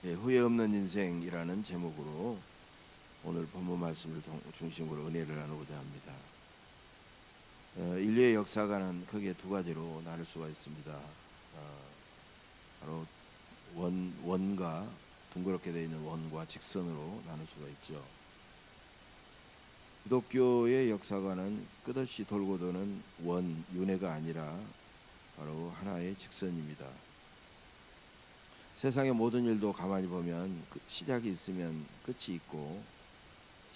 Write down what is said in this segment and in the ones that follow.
후회 없는 인생이라는 제목으로 오늘 본문 말씀을 중심으로 은혜를 나누고자 합니다. 인류의 역사가는 크게 두 가지로 나눌 수가 있습니다. 바로 원과 둥그렇게 되어 있는 원과 직선으로 나눌 수가 있죠. 기독교의 역사가는 끝없이 돌고 도는 윤회가 아니라 바로 하나의 직선입니다. 세상의 모든 일도 가만히 보면 시작이 있으면 끝이 있고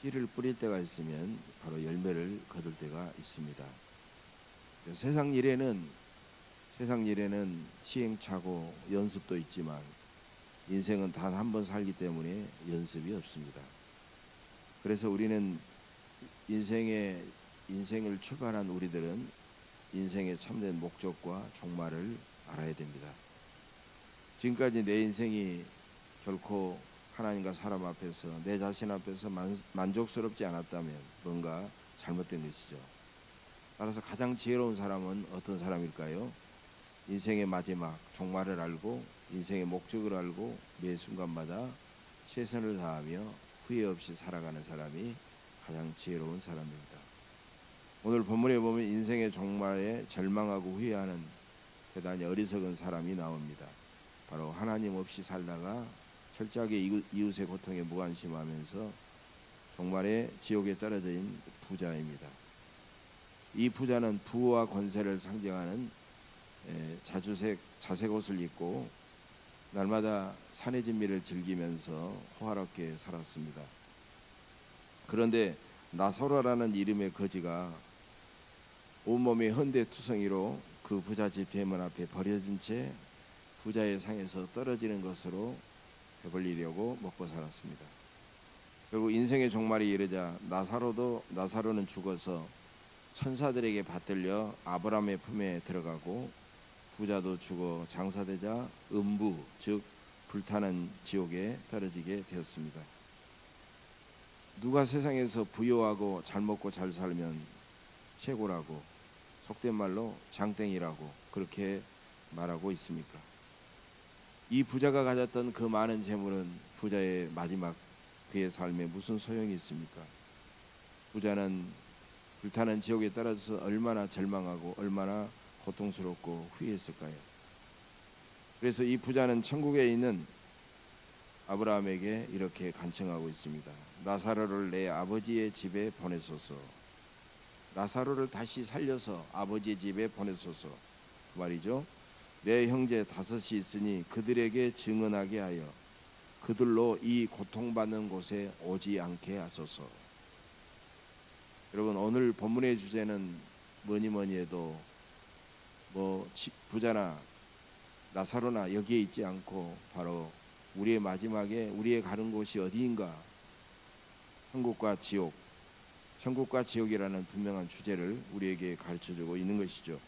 씨를 뿌릴 때가 있으면 바로 열매를 거둘 때가 있습니다. 세상 일에는 시행착오, 연습도 있지만 인생은 단 한 번 살기 때문에 연습이 없습니다. 그래서 우리는 인생을 출발한 우리들은 인생의 참된 목적과 종말을 알아야 됩니다. 지금까지 내 인생이 결코 하나님과 사람 앞에서 내 자신 앞에서 만족스럽지 않았다면 뭔가 잘못된 것이죠. 따라서 가장 지혜로운 사람은 어떤 사람일까요? 인생의 마지막 종말을 알고 인생의 목적을 알고 매 순간마다 최선을 다하며 후회 없이 살아가는 사람이 가장 지혜로운 사람입니다. 오늘 본문에 보면 인생의 종말에 절망하고 후회하는 대단히 어리석은 사람이 나옵니다. 바로 하나님 없이 살다가 철저하게 이웃의 고통에 무관심하면서 종말에 지옥에 떨어진 부자입니다. 이 부자는 부와 권세를 상징하는 자색 옷을 입고 날마다 산의 진미를 즐기면서 호화롭게 살았습니다. 그런데 나사로라는 이름의 거지가 온몸이 헌데투성이로 그 부잣집 대문 앞에 버려진 채 부자의 상에서 떨어지는 것으로 배불리려고 먹고 살았습니다. 결국 인생의 종말이 이르자 나사로는 죽어서 천사들에게 받들려 아브라함의 품에 들어가고 부자도 죽어 장사되자 음부 즉 불타는 지옥에 떨어지게 되었습니다. 누가 세상에서 부유하고 잘 먹고 잘 살면 최고라고 속된 말로 장땡이라고 그렇게 말하고 있습니까? 이 부자가 가졌던 그 많은 재물은 부자의 마지막 그의 삶에 무슨 소용이 있습니까? 부자는 불타는 지옥에 떨어져서 얼마나 절망하고 얼마나 고통스럽고 후회했을까요? 그래서 이 부자는 천국에 있는 아브라함에게 이렇게 간청하고 있습니다. 나사로를 내 아버지의 집에 보내소서. 나사로를 다시 살려서 아버지의 집에 보내소서. 그 말이죠. 내 형제 5이 있으니 그들에게 증언하게 하여 그들로 이 고통받는 곳에 오지 않게 하소서. 여러분, 오늘 본문의 주제는 뭐니 해도 부자나 나사로나 여기에 있지 않고 바로 우리의 마지막에 우리의 가는 곳이 어디인가, 천국과 지옥이라는 분명한 주제를 우리에게 가르쳐주고 있는 것이죠.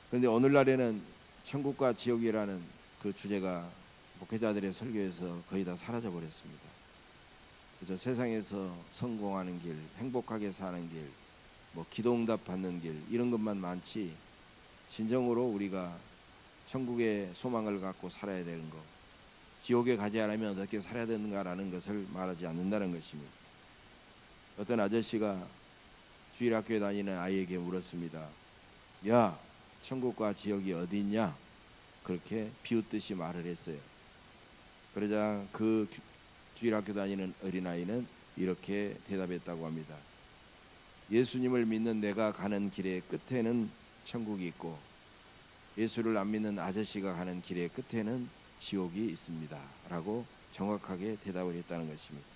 그런데 오늘날에는 천국과 지옥이라는 그 주제가 목회자들의 설교에서 거의 다 사라져 버렸습니다. 그저 세상에서 성공하는 길, 행복하게 사는 길, 기도응답 받는 길 이런 것만 많지 진정으로 우리가 천국의 소망을 갖고 살아야 되는 것, 지옥에 가지 않으면 어떻게 살아야 되는가라는 것을 말하지 않는다는 것입니다. 어떤 아저씨가 주일학교에 다니는 아이에게 물었습니다. 야, 천국과 지옥이 어디 있냐? 그렇게 비웃듯이 말을 했어요. 그러자 그 주일학교 다니는 어린아이는 이렇게 대답했다고 합니다. 예수님을 믿는 내가 가는 길의 끝에는 천국이 있고 예수를 안 믿는 아저씨가 가는 길의 끝에는 지옥이 있습니다 라고 정확하게 대답을 했다는 것입니다.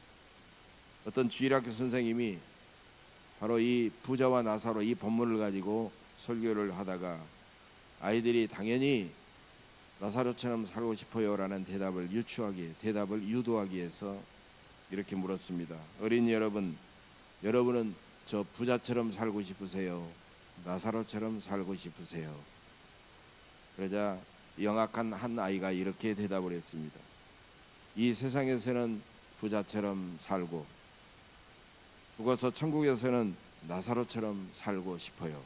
어떤 주일학교 선생님이 바로 이 부자와 나사로 이 본문을 가지고 설교를 하다가 아이들이 당연히 나사로처럼 살고 싶어요 라는 대답을 유도하기 위해서 이렇게 물었습니다. 어린이 여러분은 저 부자처럼 살고 싶으세요? 나사로처럼 살고 싶으세요? 그러자 영악한 한 아이가 이렇게 대답을 했습니다. 이 세상에서는 부자처럼 살고 죽어서 천국에서는 나사로처럼 살고 싶어요.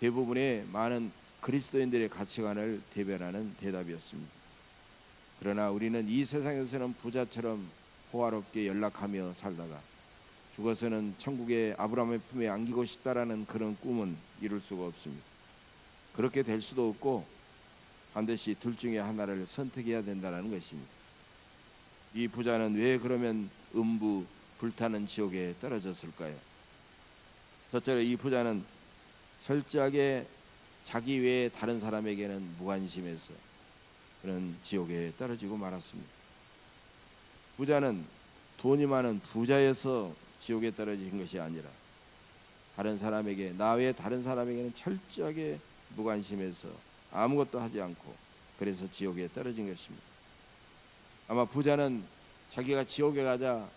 대부분의 많은 그리스도인들의 가치관을 대변하는 대답이었습니다. 그러나 우리는 이 세상에서는 부자처럼 호화롭게 연락하며 살다가 죽어서는 천국의 아브라함의 품에 안기고 싶다라는 그런 꿈은 이룰 수가 없습니다. 그렇게 될 수도 없고 반드시 둘 중에 하나를 선택해야 된다는 것입니다. 이 부자는 왜 그러면 음부 불타는 지옥에 떨어졌을까요? 첫째로 이 부자는 철저하게 자기 외에 다른 사람에게는 무관심해서 그런 지옥에 떨어지고 말았습니다. 부자는 돈이 많은 부자여서 지옥에 떨어진 것이 아니라 다른 사람에게, 나 외에 다른 사람에게는 철저하게 무관심해서 아무것도 하지 않고 그래서 지옥에 떨어진 것입니다. 아마 부자는 자기가 지옥에 가자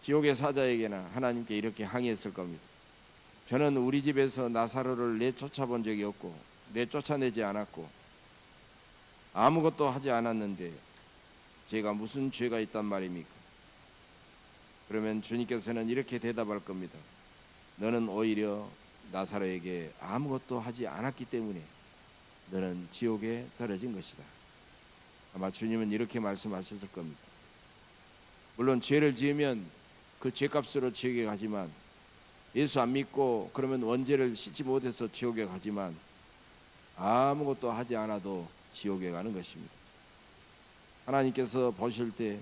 지옥의 사자에게나 하나님께 이렇게 항의했을 겁니다. 저는 우리 집에서 나사로를 내쫓아본 적이 없고 내쫓아내지 않았고 아무것도 하지 않았는데 제가 무슨 죄가 있단 말입니까? 그러면 주님께서는 이렇게 대답할 겁니다. 너는 오히려 나사로에게 아무것도 하지 않았기 때문에 너는 지옥에 떨어진 것이다. 아마 주님은 이렇게 말씀하셨을 겁니다. 물론 죄를 지으면 그 죄값으로 지옥에 가지만 예수 안 믿고 그러면 원죄를 씻지 못해서 지옥에 가지만 아무것도 하지 않아도 지옥에 가는 것입니다. 하나님께서 보실 때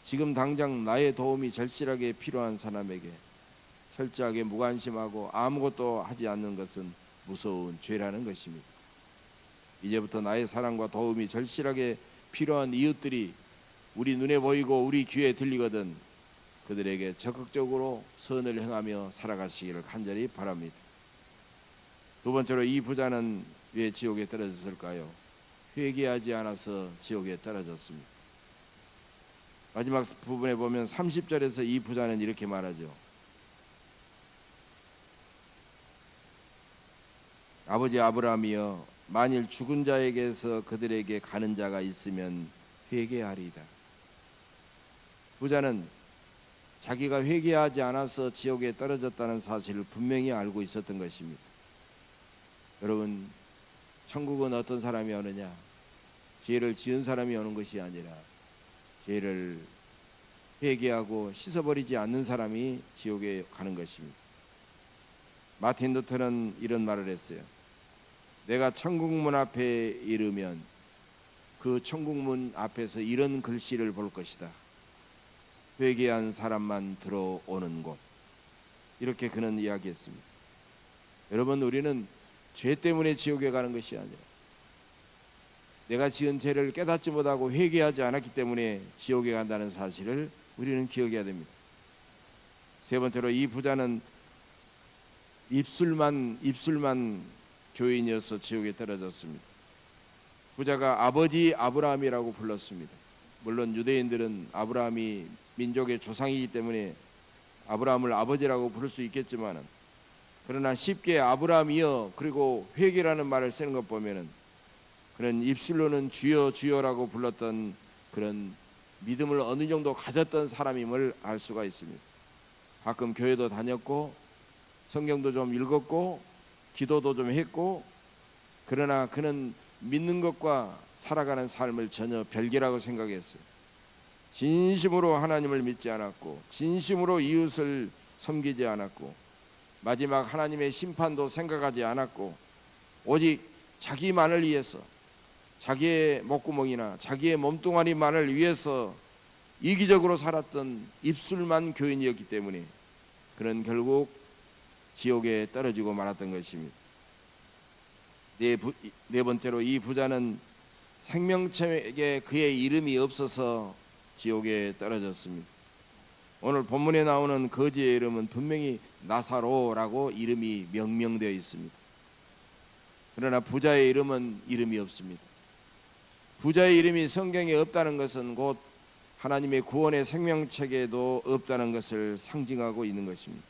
지금 당장 나의 도움이 절실하게 필요한 사람에게 철저하게 무관심하고 아무것도 하지 않는 것은 무서운 죄라는 것입니다. 이제부터 나의 사랑과 도움이 절실하게 필요한 이웃들이 우리 눈에 보이고 우리 귀에 들리거든 그들에게 적극적으로 선을 행하며 살아가시기를 간절히 바랍니다. 두 번째로 이 부자는 왜 지옥에 떨어졌을까요? 회개하지 않아서 지옥에 떨어졌습니다. 마지막 부분에 보면 30절에서 이 부자는 이렇게 말하죠. 아버지 아브라함이여 만일 죽은 자에게서 그들에게 가는 자가 있으면 회개하리이다. 부자는 자기가 회개하지 않아서 지옥에 떨어졌다는 사실을 분명히 알고 있었던 것입니다. 여러분, 천국은 어떤 사람이 오느냐? 죄를 지은 사람이 오는 것이 아니라 죄를 회개하고 씻어버리지 않는 사람이 지옥에 가는 것입니다. 마틴 루터는 이런 말을 했어요. 내가 천국문 앞에 이르면 그 천국문 앞에서 이런 글씨를 볼 것이다. 회개한 사람만 들어오는 곳. 이렇게 그는 이야기했습니다. 여러분, 우리는 죄 때문에 지옥에 가는 것이 아니라 내가 지은 죄를 깨닫지 못하고 회개하지 않았기 때문에 지옥에 간다는 사실을 우리는 기억해야 됩니다. 세 번째로 이 부자는 입술만 교인이어서 지옥에 떨어졌습니다. 부자가 아버지 아브라함이라고 불렀습니다. 물론 유대인들은 아브라함이 민족의 조상이기 때문에 아브라함을 아버지라고 부를 수 있겠지만 그러나 쉽게 아브라함이여 그리고 회개라는 말을 쓰는 것 보면은 그런 입술로는 주여 주여라고 불렀던 그런 믿음을 어느 정도 가졌던 사람임을 알 수가 있습니다. 가끔 교회도 다녔고 성경도 좀 읽었고 기도도 좀 했고 그러나 그는 믿는 것과 살아가는 삶을 전혀 별개라고 생각했어요. 진심으로 하나님을 믿지 않았고 진심으로 이웃을 섬기지 않았고 마지막 하나님의 심판도 생각하지 않았고 오직 자기만을 위해서 자기의 목구멍이나 자기의 몸뚱아리만을 위해서 이기적으로 살았던 입술만 교인이었기 때문에 그는 결국 지옥에 떨어지고 말았던 것입니다. 네 번째로 이 부자는 생명책에 그의 이름이 없어서 지옥에 떨어졌습니다. 오늘 본문에 나오는 거지의 이름은 분명히 나사로라고 이름이 명명되어 있습니다. 그러나 부자의 이름은 이름이 없습니다. 부자의 이름이 성경에 없다는 것은 곧 하나님의 구원의 생명책에도 없다는 것을 상징하고 있는 것입니다.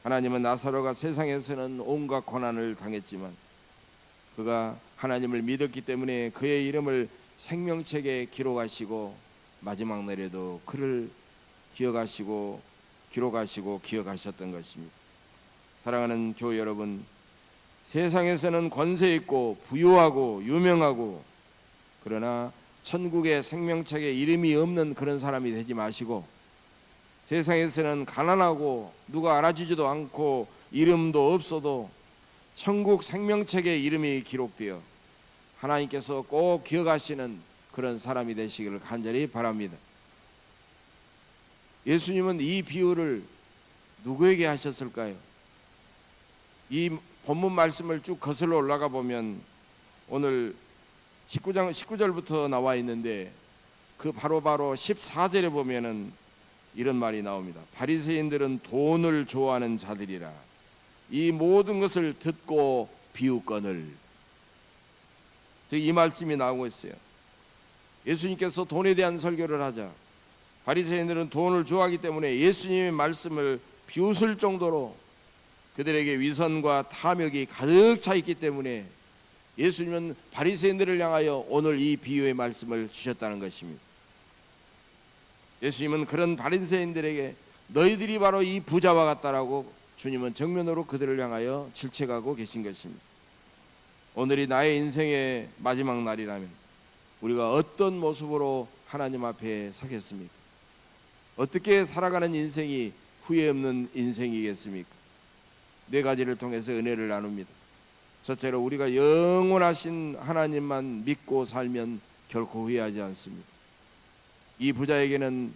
하나님은 나사로가 세상에서는 온갖 고난을 당했지만 그가 하나님을 믿었기 때문에 그의 이름을 생명책에 기록하시고 마지막 날에도 그를 기억하시고 기록하시고 기억하셨던 것입니다. 사랑하는 교회 여러분, 세상에서는 권세 있고 부유하고 유명하고 그러나 천국의 생명책에 이름이 없는 그런 사람이 되지 마시고, 세상에서는 가난하고 누가 알아주지도 않고 이름도 없어도 천국 생명책에 이름이 기록되어 하나님께서 꼭 기억하시는 그런 사람이 되시기를 간절히 바랍니다. 예수님은 이 비유를 누구에게 하셨을까요? 이 본문 말씀을 쭉 거슬러 올라가 보면 오늘 19절부터 나와 있는데 그 바로 14절에 보면은 이런 말이 나옵니다. 바리새인들은 돈을 좋아하는 자들이라 이 모든 것을 듣고 비웃거늘. 이 말씀이 나오고 있어요. 예수님께서 돈에 대한 설교를 하자 바리새인들은 돈을 좋아하기 때문에 예수님의 말씀을 비웃을 정도로 그들에게 위선과 탐욕이 가득 차 있기 때문에 예수님은 바리새인들을 향하여 오늘 이 비유의 말씀을 주셨다는 것입니다. 예수님은 그런 바리새인들에게 너희들이 바로 이 부자와 같다라고 주님은 정면으로 그들을 향하여 질책하고 계신 것입니다. 오늘이 나의 인생의 마지막 날이라면 우리가 어떤 모습으로 하나님 앞에 서겠습니까? 어떻게 살아가는 인생이 후회 없는 인생이겠습니까? 네 가지를 통해서 은혜를 나눕니다. 첫째로 우리가 영원하신 하나님만 믿고 살면 결코 후회하지 않습니다. 이 부자에게는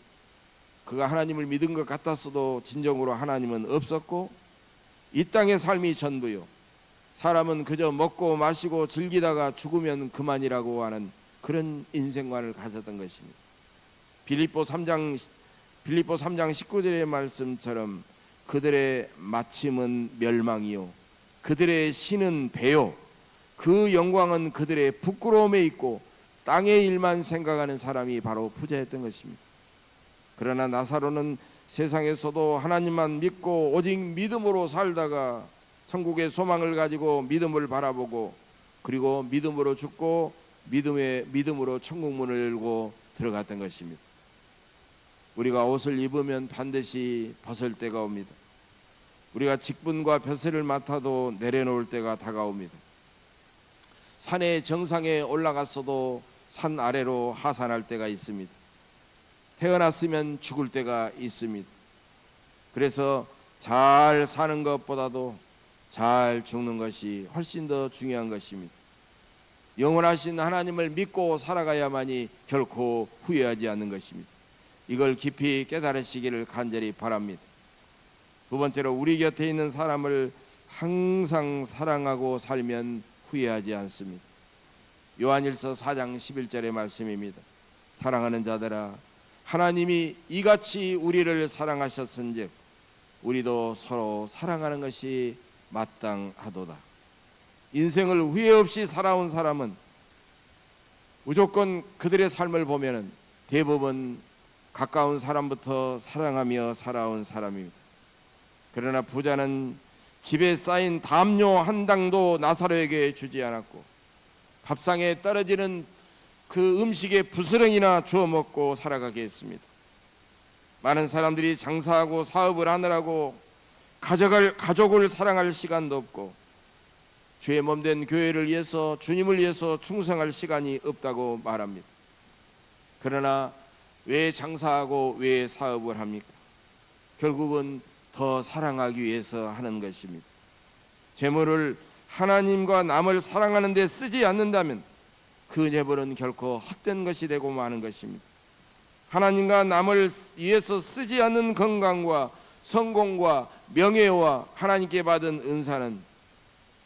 그가 하나님을 믿은 것 같았어도 진정으로 하나님은 없었고 이 땅의 삶이 전부요, 사람은 그저 먹고 마시고 즐기다가 죽으면 그만이라고 하는 그런 인생관을 가졌던 것입니다. 빌립보 3장 19절의 말씀처럼 그들의 마침은 멸망이요 그들의 신은 배요 그 영광은 그들의 부끄러움에 있고 땅의 일만 생각하는 사람이 바로 부자였던 것입니다. 그러나 나사로는 세상에서도 하나님만 믿고 오직 믿음으로 살다가 천국의 소망을 가지고 믿음을 바라보고 그리고 믿음으로 죽고 믿음으로 천국문을 열고 들어갔던 것입니다. 우리가 옷을 입으면 반드시 벗을 때가 옵니다. 우리가 직분과 벼슬을 맡아도 내려놓을 때가 다가옵니다. 산의 정상에 올라갔어도 산 아래로 하산할 때가 있습니다. 태어났으면 죽을 때가 있습니다. 그래서 잘 사는 것보다도 잘 죽는 것이 훨씬 더 중요한 것입니다. 영원하신 하나님을 믿고 살아가야만이 결코 후회하지 않는 것입니다. 이걸 깊이 깨달으시기를 간절히 바랍니다. 두 번째로 우리 곁에 있는 사람을 항상 사랑하고 살면 후회하지 않습니다. 요한일서 4장 11절의 말씀입니다. 사랑하는 자들아 하나님이 이같이 우리를 사랑하셨은즉 우리도 서로 사랑하는 것이 마땅하도다. 인생을 후회 없이 살아온 사람은 무조건 그들의 삶을 보면은 대부분 가까운 사람부터 사랑하며 살아온 사람입니다. 그러나 부자는 집에 쌓인 담요 한 당도 나사로에게 주지 않았고 밥상에 떨어지는 그 음식에 부스렁이나 주워 먹고 살아가게 했습니다. 많은 사람들이 장사하고 사업을 하느라고 가족을 사랑할 시간도 없고 주의 몸된 교회를 위해서 주님을 위해서 충성할 시간이 없다고 말합니다. 그러나 왜 장사하고 왜 사업을 합니까? 결국은 더 사랑하기 위해서 하는 것입니다. 재물을 하나님과 남을 사랑하는 데 쓰지 않는다면 그 재물은 결코 헛된 것이 되고 마는 것입니다. 하나님과 남을 위해서 쓰지 않는 건강과 성공과 명예와 하나님께 받은 은사는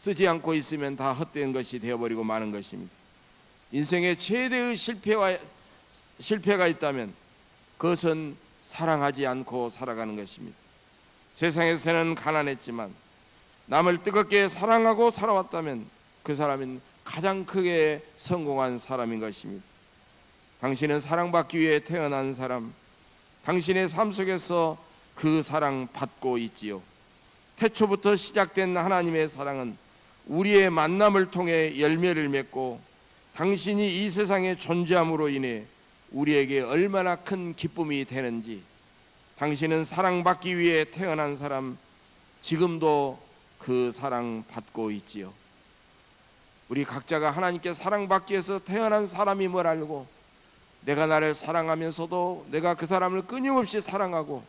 쓰지 않고 있으면 다 헛된 것이 되어버리고 마는 것입니다. 인생의 최대의 실패가 있다면 그것은 사랑하지 않고 살아가는 것입니다. 세상에서는 가난했지만 남을 뜨겁게 사랑하고 살아왔다면 그 사람은 가장 크게 성공한 사람인 것입니다. 당신은 사랑받기 위해 태어난 사람, 당신의 삶 속에서 그 사랑 받고 있지요. 태초부터 시작된 하나님의 사랑은 우리의 만남을 통해 열매를 맺고 당신이 이 세상에 존재함으로 인해 우리에게 얼마나 큰 기쁨이 되는지, 당신은 사랑받기 위해 태어난 사람, 지금도 그 사랑 받고 있지요. 우리 각자가 하나님께 사랑받기 위해서 태어난 사람임을 알고 내가 나를 사랑하면서도 내가 그 사람을 끊임없이 사랑하고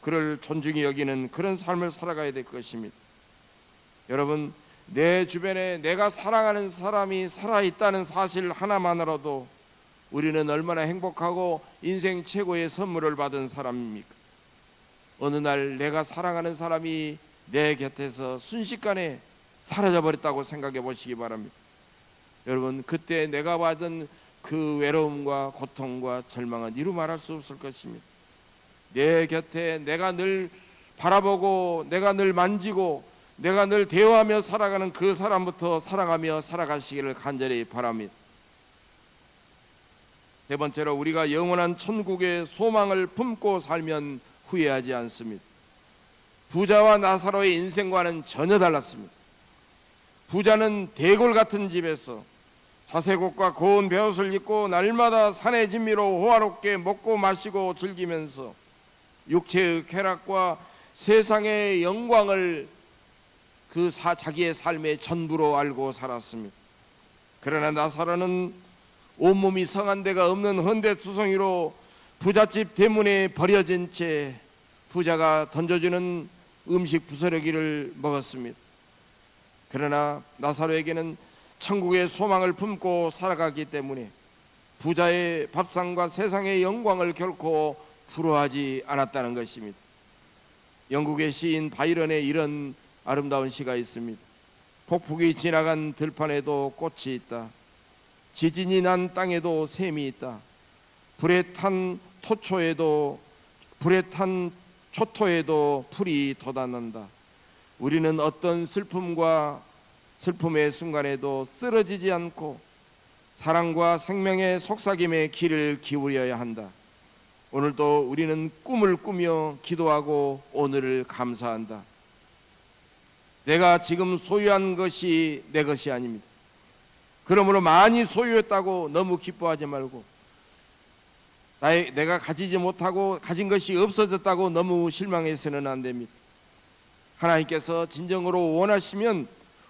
그를 존중히 여기는 그런 삶을 살아가야 될 것입니다. 여러분, 내 주변에 내가 사랑하는 사람이 살아있다는 사실 하나만으로도 우리는 얼마나 행복하고 인생 최고의 선물을 받은 사람입니까? 어느 날 내가 사랑하는 사람이 내 곁에서 순식간에 사라져버렸다고 생각해 보시기 바랍니다. 여러분, 그때 내가 받은 그 외로움과 고통과 절망은 이루 말할 수 없을 것입니다. 내 곁에 내가 늘 바라보고 내가 늘 만지고 내가 늘 대화하며 살아가는 그 사람부터 사랑하며 살아가시기를 간절히 바랍니다. 세 번째로, 우리가 영원한 천국의 소망을 품고 살면 후회하지 않습니다. 부자와 나사로의 인생과는 전혀 달랐습니다. 부자는 대골 같은 집에서 자색옷과 고운 베옷을 입고 날마다 산의 진미로 호화롭게 먹고 마시고 즐기면서 육체의 쾌락과 세상의 영광을 자기의 삶의 전부로 알고 살았습니다. 그러나 나사로는 온몸이 성한 데가 없는 헌데투성이로 부잣집 대문에 버려진 채 부자가 던져주는 음식 부스러기를 먹었습니다. 그러나 나사로에게는 천국의 소망을 품고 살아가기 때문에 부자의 밥상과 세상의 영광을 결코 부러워하지 않았다는 것입니다. 영국의 시인 바이런의 이런 아름다운 시가 있습니다. 폭풍이 지나간 들판에도 꽃이 있다. 지진이 난 땅에도 샘이 있다. 불에 탄 초토에도 풀이 돋아난다. 우리는 어떤 슬픔의 순간에도 쓰러지지 않고 사랑과 생명의 속삭임에 귀를 기울여야 한다. 오늘도 우리는 꿈을 꾸며 기도하고 오늘을 감사한다. 내가 지금 소유한 것이 내 것이 아닙니다. 그러므로 많이 소유했다고 너무 기뻐하지 말고 내가 가지지 못하고 가진 것이 없어졌다고 너무 실망해서는 안 됩니다. 하나님께서 진정으로 원하시면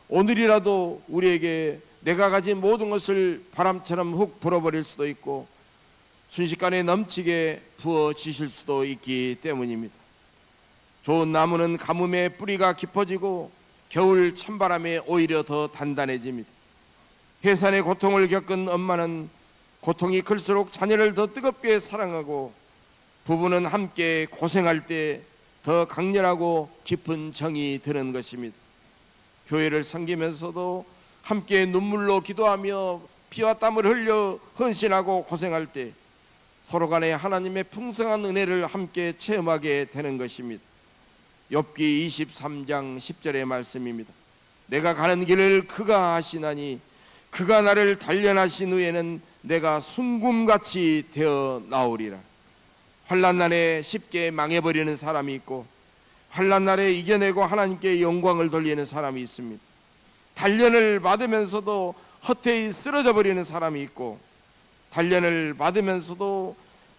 오늘이라도 우리에게 내가 가진 모든 것을 바람처럼 훅 불어버릴 수도 있고 순식간에 넘치게 부어주실 수도 있기 때문입니다. 좋은 나무는 가뭄에 뿌리가 깊어지고 겨울 찬바람에 오히려 더 단단해집니다. 해산의 고통을 겪은 엄마는 고통이 클수록 자녀를 더 뜨겁게 사랑하고 부부는 함께 고생할 때 더 강렬하고 깊은 정이 드는 것입니다. 교회를 섬기면서도 함께 눈물로 기도하며 피와 땀을 흘려 헌신하고 고생할 때 서로 간에 하나님의 풍성한 은혜를 함께 체험하게 되는 것입니다. 욥기 23장 10절의 말씀입니다. 내가 가는 길을 그가 아시나니 그가 나를 단련하신 후에는 내가 순금같이 되어 나오리라. 환난 날에 쉽게 망해버리는 사람이 있고 환난 날에 이겨내고 하나님께 영광을 돌리는 사람이 있습니다. 단련을 받으면서도 헛되이 쓰러져 버리는 사람이 있고 단련을 받으면서도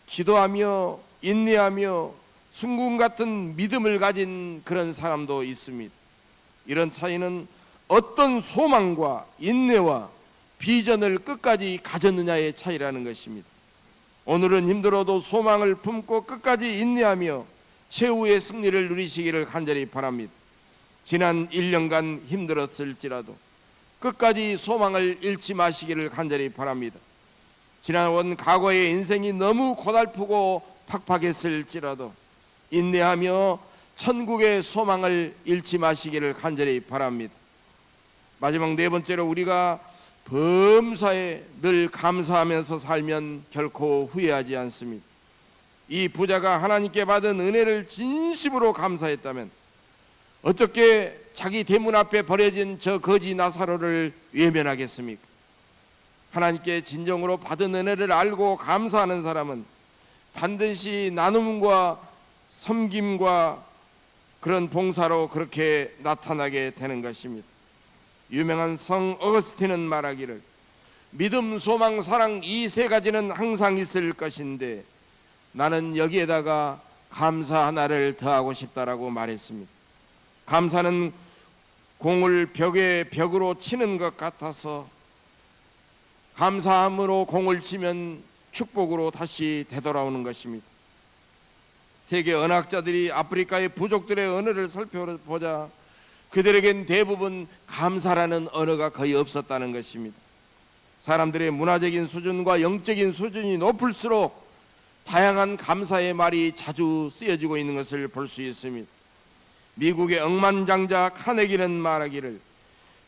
기도하며 인내하며 순금 같은 믿음을 가진 그런 사람도 있습니다. 이런 차이는 어떤 소망과 인내와 비전을 끝까지 가졌느냐의 차이라는 것입니다. 오늘은 힘들어도 소망을 품고 끝까지 인내하며 최후의 승리를 누리시기를 간절히 바랍니다. 지난 1년간 힘들었을지라도 끝까지 소망을 잃지 마시기를 간절히 바랍니다. 지나온 과거의 인생이 너무 고달프고 팍팍했을지라도 인내하며 천국의 소망을 잃지 마시기를 간절히 바랍니다. 마지막 네 번째로, 우리가 범사에 늘 감사하면서 살면 결코 후회하지 않습니다. 이 부자가 하나님께 받은 은혜를 진심으로 감사했다면 어떻게 자기 대문 앞에 버려진 저 거지 나사로를 외면하겠습니까? 하나님께 진정으로 받은 은혜를 알고 감사하는 사람은 반드시 나눔과 섬김과 그런 봉사로 그렇게 나타나게 되는 것입니다. 유명한 성 어거스틴은 말하기를 믿음, 소망, 사랑 이 세 가지는 항상 있을 것인데 나는 여기에다가 감사 하나를 더하고 싶다라고 말했습니다. 감사는 공을 벽에 벽으로 치는 것 같아서 감사함으로 공을 치면 축복으로 다시 되돌아오는 것입니다. 세계 언어학자들이 아프리카의 부족들의 언어를 살펴보자 그들에겐 대부분 감사라는 언어가 거의 없었다는 것입니다. 사람들의 문화적인 수준과 영적인 수준이 높을수록 다양한 감사의 말이 자주 쓰여지고 있는 것을 볼 수 있습니다. 미국의 억만장자 카네기는 말하기를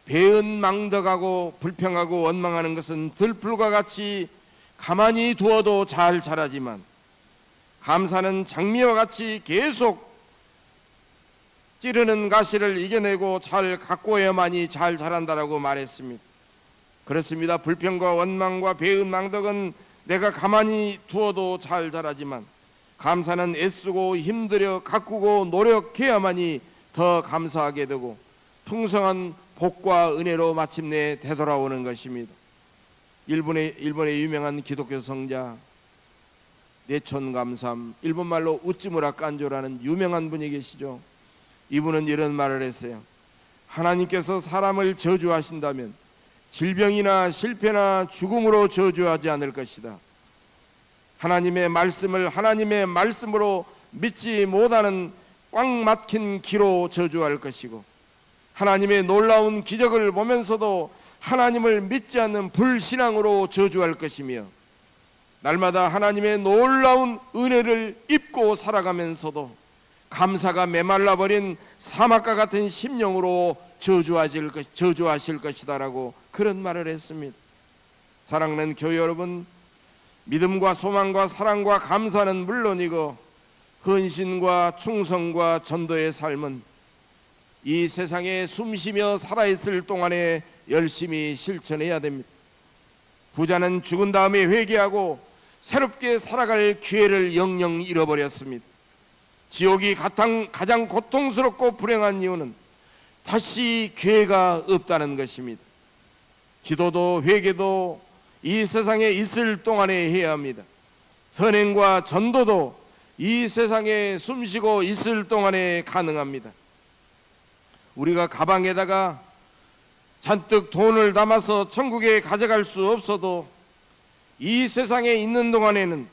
배은망덕하고 불평하고 원망하는 것은 들풀과 같이 가만히 두어도 잘 자라지만 감사는 장미와 같이 계속 찌르는 가시를 이겨내고 잘 가꾸어야만이 잘 자란다라고 말했습니다. 그렇습니다. 불평과 원망과 배은망덕은 내가 가만히 두어도 잘 자라지만 감사는 애쓰고 힘들여 가꾸고 노력해야만이 더 감사하게 되고 풍성한 복과 은혜로 마침내 되돌아오는 것입니다. 일본의 유명한 기독교 성자 네촌감삼, 일본말로 우찌무라 깐조라는 유명한 분이 계시죠. 이분은 이런 말을 했어요. 하나님께서 사람을 저주하신다면 질병이나 실패나 죽음으로 저주하지 않을 것이다. 하나님의 말씀을 하나님의 말씀으로 믿지 못하는 꽉 막힌 기로 저주할 것이고 하나님의 놀라운 기적을 보면서도 하나님을 믿지 않는 불신앙으로 저주할 것이며 날마다 하나님의 놀라운 은혜를 입고 살아가면서도 감사가 메말라버린 사막과 같은 심령으로 저주하실 것이다라고 그런 말을 했습니다. 사랑하는 교회 여러분, 믿음과 소망과 사랑과 감사는 물론이고 헌신과 충성과 전도의 삶은 이 세상에 숨쉬며 살아있을 동안에 열심히 실천해야 됩니다. 부자는 죽은 다음에 회개하고 새롭게 살아갈 기회를 영영 잃어버렸습니다. 지옥이 가장 고통스럽고 불행한 이유는 다시 기회가 없다는 것입니다. 기도도 회개도 이 세상에 있을 동안에 해야 합니다. 선행과 전도도 이 세상에 숨쉬고 있을 동안에 가능합니다. 우리가 가방에다가 잔뜩 돈을 담아서 천국에 가져갈 수 없어도 이 세상에 있는 동안에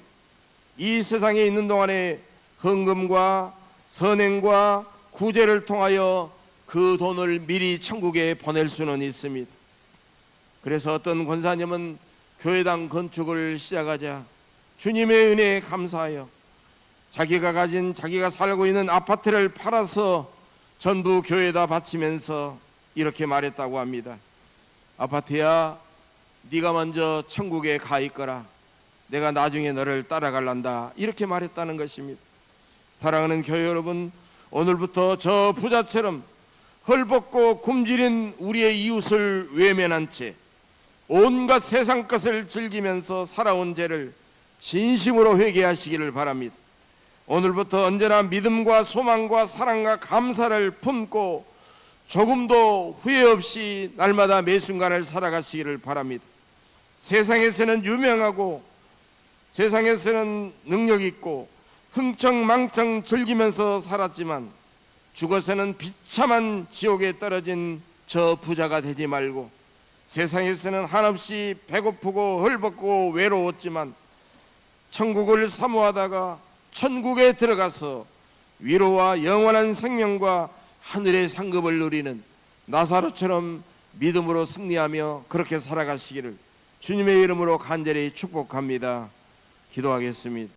헌금과 선행과 구제를 통하여 그 돈을 미리 천국에 보낼 수는 있습니다. 그래서 어떤 권사님은 교회당 건축을 시작하자 주님의 은혜에 감사하여 자기가 살고 있는 아파트를 팔아서 전부 교회에다 바치면서 이렇게 말했다고 합니다. 아파트야, 네가 먼저 천국에 가 있거라. 내가 나중에 너를 따라갈란다. 이렇게 말했다는 것입니다. 사랑하는 교회 여러분, 오늘부터 저 부자처럼 헐벗고 굶주린 우리의 이웃을 외면한 채 온갖 세상 것을 즐기면서 살아온 죄를 진심으로 회개하시기를 바랍니다. 오늘부터 언제나 믿음과 소망과 사랑과 감사를 품고 조금도 후회 없이 날마다 매 순간을 살아가시기를 바랍니다. 세상에서는 유명하고 세상에서는 능력 있고 흥청망청 즐기면서 살았지만 죽어서는 비참한 지옥에 떨어진 저 부자가 되지 말고 세상에서는 한없이 배고프고 헐벗고 외로웠지만 천국을 사모하다가 천국에 들어가서 위로와 영원한 생명과 하늘의 상급을 누리는 나사로처럼 믿음으로 승리하며 그렇게 살아가시기를 주님의 이름으로 간절히 축복합니다. 기도하겠습니다.